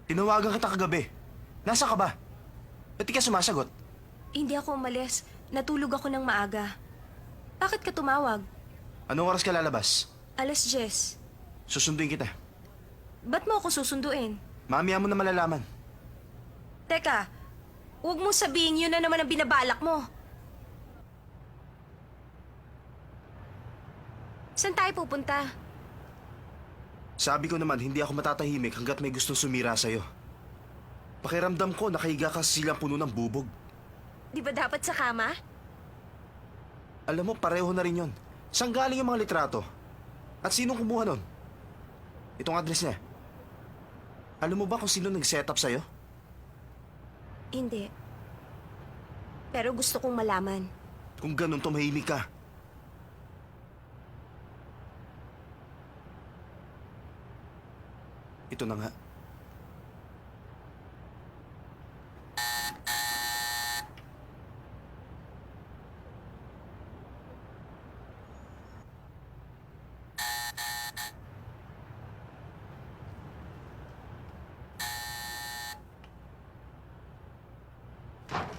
Tinawagan kita kagabi. Nasa ka ba? Ba't di ka sumasagot? Hindi ako umalis. Natulog ako ng maaga. Bakit ka tumawag? Anong oras ka lalabas? 10:00. Susunduin kita. Ba't mo ako susunduin? Mamaya mo na malalaman. Teka, huwag mong sabihin yun na naman ang binabalak mo. Saan tayo pupunta? Sabi ko naman, hindi ako matatahimik hanggat may gustong sumira sa'yo. Pakiramdam ko, nakahiga ka sa silang puno ng bubog. Di ba dapat sa kama? Alam mo, pareho na rin yon. Saan galing yung mga litrato? At sinong kumuha nun? Itong address niya. Alam mo ba kung sino nag-set up sa'yo? Hindi. Pero gusto kong malaman. Kung ganun, tumahimik ka. Ito na nga.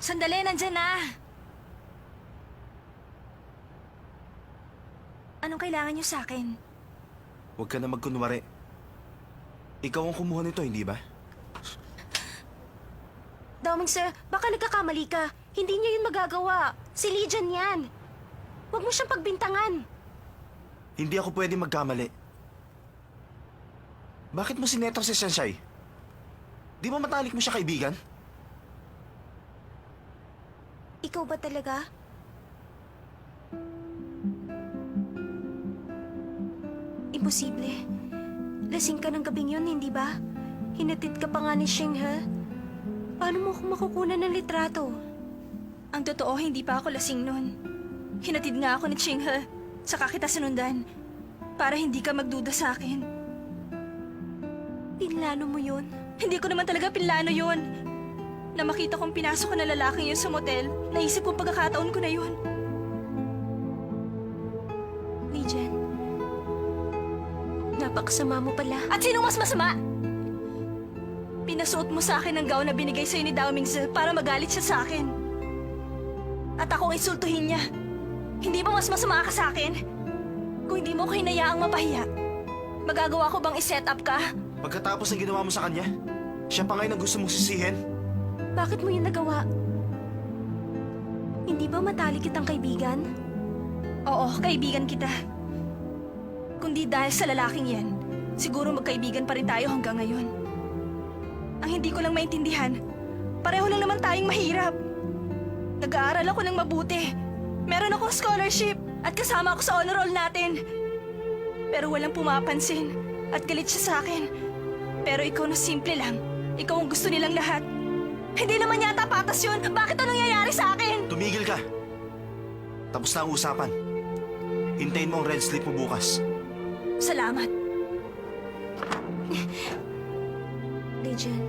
Sandali, nandyan na! Anong kailangan niyo sa akin? Huwag ka na magkunwari. Ikaw ang kumuha nito, hindi ba? Dawming sir, baka nagkakamali ka. Hindi niya yun magagawa. Si Legion yan. Huwag mo siyang pagbintangan. Hindi ako pwede magkamali. Bakit mo sinetra si Sensei? Di ba matalik mo siya kaibigan? Ikaw ba talaga? Imposible. Lasing ka ng gabing yun, hindi ba? Hinatid ka pa nga ni Shing, ha? Paano mo ako makukunan ng litrato? Ang totoo, hindi pa ako lasing nun. Hinatid nga ako ni Ching, ha? Saka kita sinundan. Para hindi ka magduda sa akin. Pinlano mo yun? Hindi ko naman talaga pinlano yun. Na makita kong pinasok ko na lalaking yun sa motel, naisip kong pagkakataon ko na yun. Legion, napakasama mo pala. At sino mas masama? Pinasuot mo sa akin ang gown na binigay sa'yo ni Dao Mingzi para magalit siya sa akin. At akong insultuhin niya. Hindi ba mas masama ka sa akin? Kung hindi mo ko hinayaang mapahiya, magagawa ko bang i-set up ka? Pagkatapos ng ginawa mo sa kanya, siya pa ngayon ang gusto mong sisihin? Bakit mo yun nagawa? Hindi ba matalik kitang kaibigan? Oo, kaibigan kita. Kundi dahil sa lalaking yan, siguro magkaibigan pa rin tayo hanggang ngayon. Ang hindi ko lang maintindihan, pareho lang naman tayong mahirap. Nag-aaral ako ng mabuti. Meron akong scholarship at kasama ako sa honor roll natin. Pero walang pumapansin at galit siya sa akin. Pero ikaw na simple lang. Ikaw ang gusto nilang lahat. Hindi naman yata patas yun. Bakit anong nangyayari sa akin? Tumigil ka. Tapos na ang usapan. Hintayin mo ang red slip mo bukas. Salamat. Legion,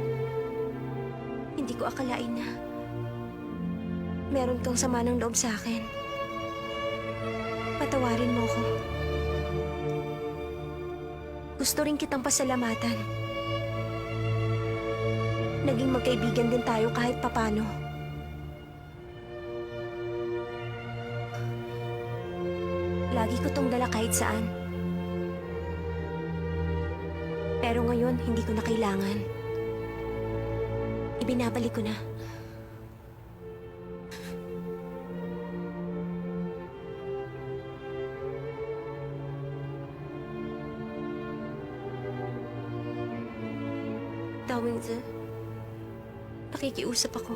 hindi ko akalain na meron kang sama ng loob sa akin. Patawarin mo ko. Gusto rin kitang pasalamatan. Naging magkaibigan din tayo kahit papano. Lagi ko tong dala kahit saan. Pero ngayon, hindi ko na kailangan. Ibinabalik ko na. Dawingzi, nakikiusap ako.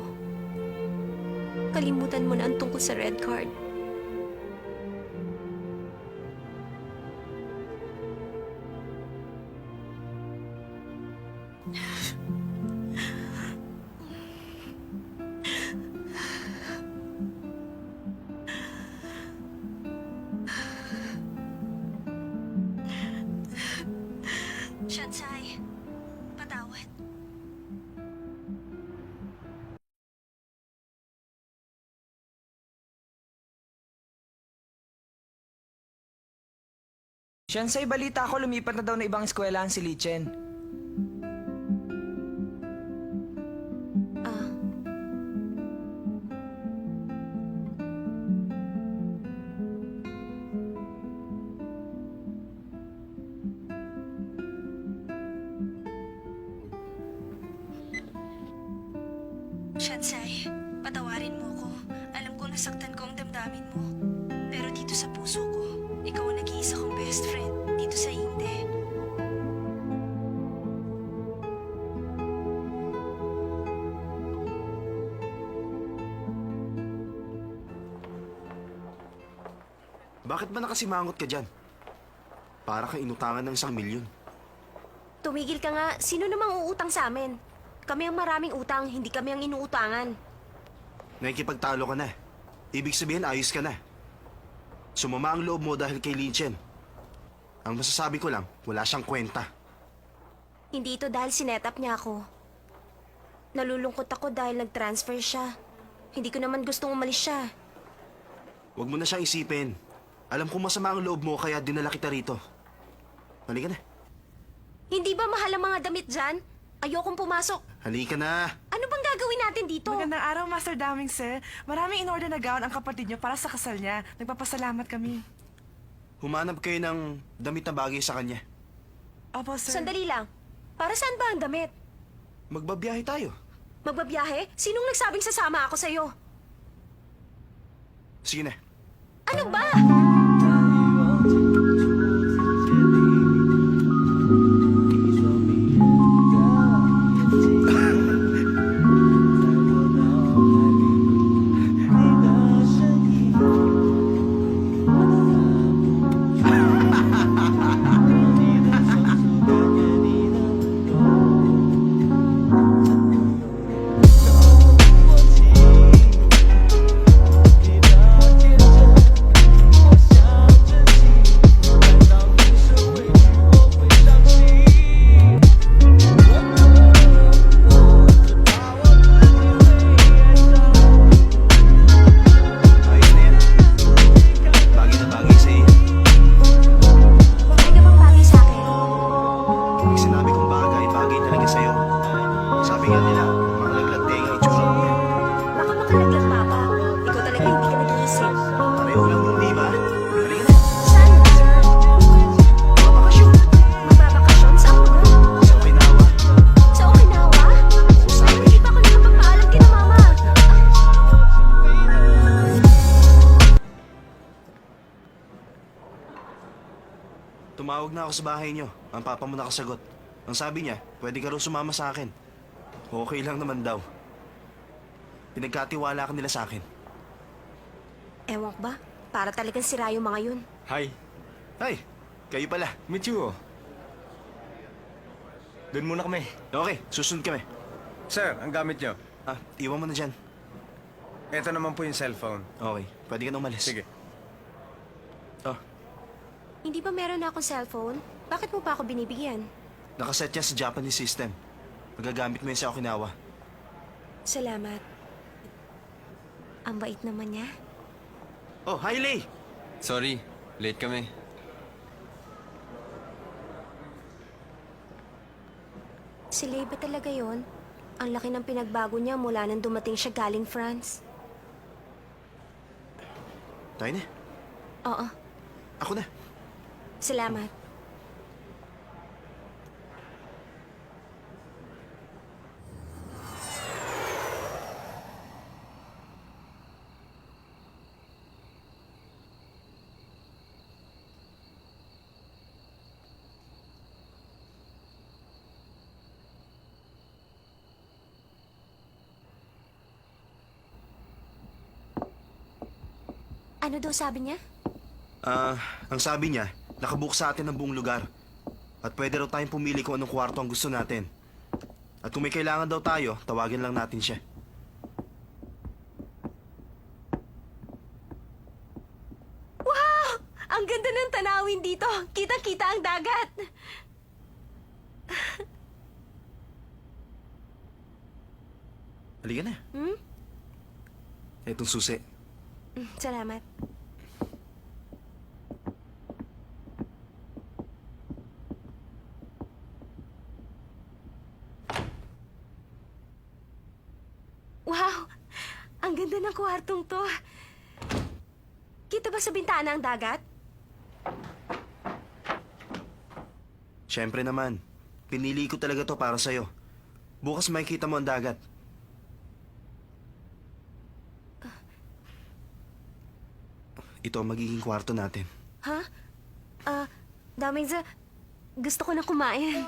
Kalimutan mo na ang tungkol sa red card. Shansai, patawad. Siyensei, balita ko lumipat na daw na ibang eskwelahan si Li Chen. Shansai, patawarin mo ko. Alam ko nasaktan ko ang damdamin mo. Pero dito sa puso ko, ikaw ang nag-iisa kong best friend dito sa Inde. Bakit ba nakasimangot ka dyan? Para kang inutangan ng 1,000,000. Tumigil ka nga. Sino namang uutang sa amin? Kami ang maraming utang, hindi kami ang inuutangan. Nakikipagtalo ka na. Ibig sabihin, ayos ka na. Sumama ang loob mo dahil kay Lin Chen. Ang masasabi ko lang, wala siyang kwenta. Hindi ito dahil sinetap niya ako. Nalulungkot ako dahil nag-transfer siya. Hindi ko naman gustong umalis siya. Huwag mo na siyang isipin. Alam kong masama ang loob mo kaya dinala kita rito. Halika na. Hindi ba mahal ang mga damit dyan? Ayokong pumasok. Halika na. Ano bang gagawin natin dito? Magandang araw, Master Daming, sir. Maraming in-order na gown ang kapatid niyo para sa kasal niya. Nagpapasalamat kami. Humanap kayo ng damit na bagay sa kanya. Opo, sir. Sandali lang. Para saan ba ang damit? Magbabiyahe tayo. Magbabiyahe? Sinong nagsabing sasama ako sa'yo? Sige na. Ano ba? Ayos na yan. Bagay na bagay sa iyo. Bakit ka bang bagay sa akin? Pag sinabi kong bagay, bagay talaga sa'yo. Sabi nga nila, mga laglag ang itsura mo. Baka makalaglag pa ako. Ikaw talaga hindi ka nag-iisip. Pareho lang yung di ba? Halika na. Saan ba? Mabakasyon. Magbabakasyon? Saan ba? Sa Okinawa. Sa Okinawa? Usabi. Hindi pa ako nakapagpaalam kina Mama. Tumawag na ako sa bahay niyo. Ang papa mo nakasagot. Ang sabi niya, pwede ka raw sumama sa akin. Okay lang naman daw. Pinagkatiwala ka nila sa akin. Ewan ko ba? Para talagang sira yung mga yun. Hi, Ay, kayo pala. Michuo. Doon muna kami. Okay, susunod kami. Sir, ang gamit nyo. Ah, iwan mo na dyan. Ito naman po yung cellphone. Okay, pwede ka na umalis. Sige. Oh, Hindi ba meron na akong cellphone? Bakit mo pa ako binibigyan? nakaset yan sa Japanese system. Magagamit mo yan sa Okinawa. Salamat. Ang bait naman niya. Oh, hi Lei! Sorry, late kami. Si Lei ba talaga yon? Ang laki ng pinagbago niya mula nang dumating siya galing France. Tayo na. Oo, Ako na. salamat. Ano daw sabi niya? Ang sabi niya, nakabook sa atin ang buong lugar. At pwede raw tayong pumili kung anong kwarto ang gusto natin. At kung may kailangan daw tayo, tawagin lang natin siya. Wow! Ang ganda ng tanawin dito. Kita-kita ang dagat. Halika na. Hmm? Etong susi. Salamat. Wow! Ang ganda ng kwartong to. Kita ba sa bintana ang dagat? Siyempre naman. Pinili ko talaga to para sa'yo. Bukas makikita mo ang dagat. ito ang magiging kwarto natin. Ha? Daming gusto ko na kumain.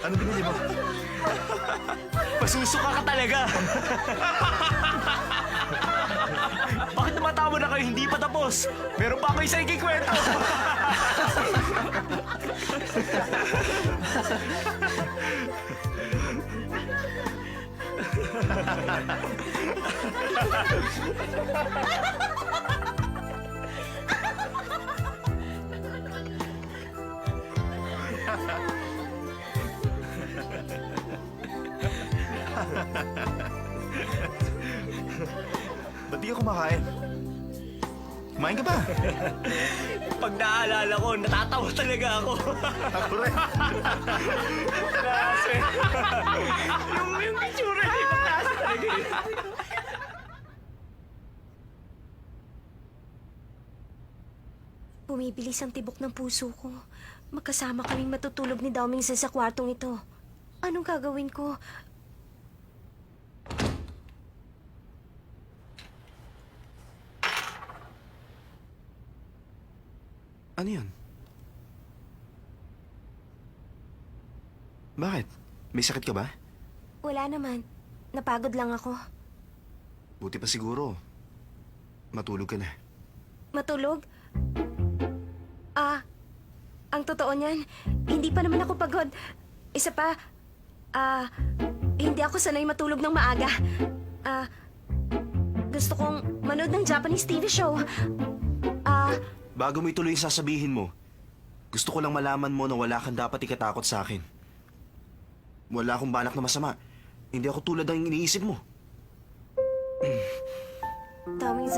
Ano binili mo? Masusuka ka talaga! Bakit tumatawa na kayo? Hindi pa tapos! Meron pa ako isa ikikwento! Ba't di ka kumakain? Kumain ka ba? Pag naaalala ko, natatawa talaga ako. Ako rin. Kasi, yung picture niya, pagkasa talaga yun. Bumibilis ang tibok ng puso ko. Magkasama kaming matutulog ni Daoming sa kwartong ito. Anong gagawin ko? Ano yun? Bakit? May sakit ka ba? Wala naman. Napagod lang ako. Buti pa siguro. Matulog ka na. Matulog? Ang totoo niyan, hindi pa naman ako pagod. Isa pa, hindi ako sanay matulog ng maaga. Gusto kong manood ng Japanese TV show. Bago mo ituloy yung sasabihin mo, gusto ko lang malaman mo na wala kang dapat ikatakot sa akin. Wala akong balak na masama. Hindi ako tulad ng iniisip mo. Daoming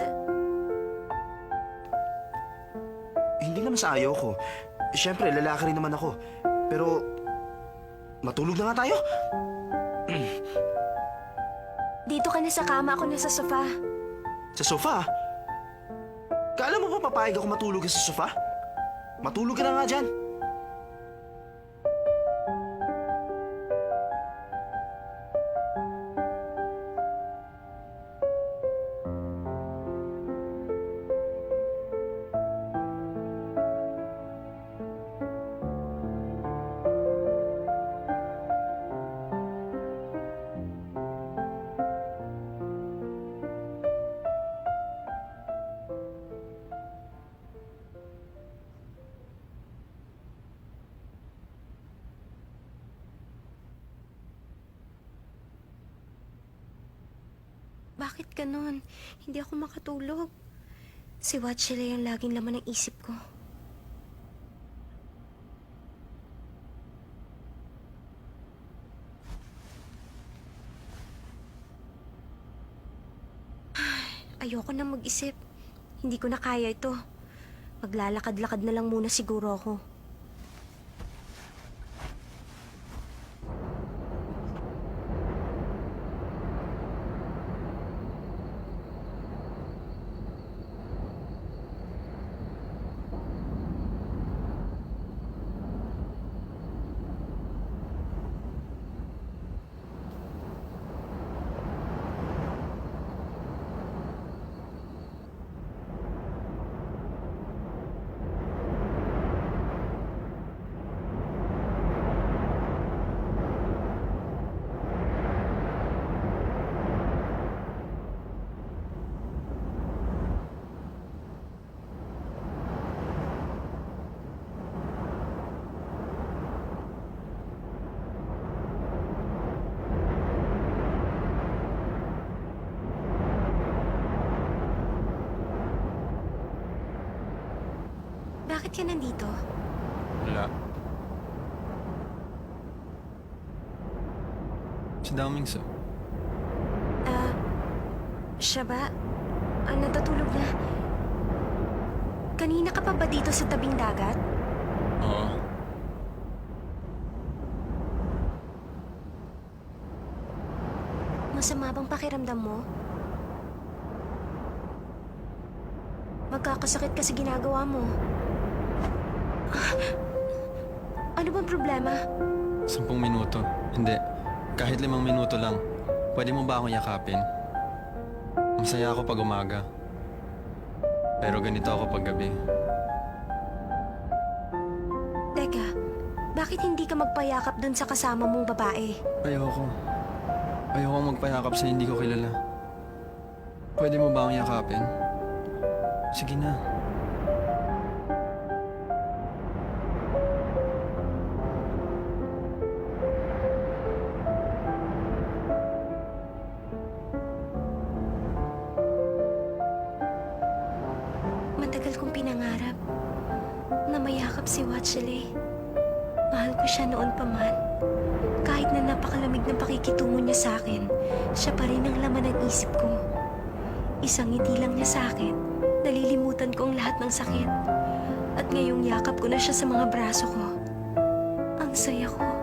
Hindi naman sa ayaw ko. Siyempre, lalaki rin naman ako. Pero, matulog na nga tayo. dito ka na sa kama, ako na sa sofa. Sa sofa? Kala mo ba papayag ako matulog sa sofa? Matulog ka na nga dyan. Bakit ganon? Hindi ako makatulog. Si Watchile yung laging laman ng isip ko. Ayoko na mag-isip. Hindi ko na kaya ito. Maglalakad-lakad na lang muna siguro ako. Bakit ka nandito? Wala. Si Damingso. Siya ba? Natutulog na. Kanina ka pa ba dito sa tabing dagat? Oo. Masama bang pakiramdam mo? Magkakasakit kasi ginagawa mo. Ano bang problema? 10 minuto. Hindi. Kahit 5 minuto lang. Pwede mo ba akong yakapin? Masaya ako pag umaga. Pero ganito ako pag gabi. Teka, bakit hindi ka magpayakap dun sa kasama mong babae? Ayoko. Ayoko magpayakap sa hindi ko kilala. Pwede mo ba akong yakapin? Sige na. Matagal kong pinangarap na mayakap si Watchele. Mahal ko siya noon pa man. Kahit na napakalamig ng pakikitungo niya sa akin, siya pa rin ang laman ng isip ko. Isang ngiti lang niya sa akin, nalilimutan ko ang lahat ng sakit. At ngayong yakap ko na siya sa mga braso ko. Ang saya ko.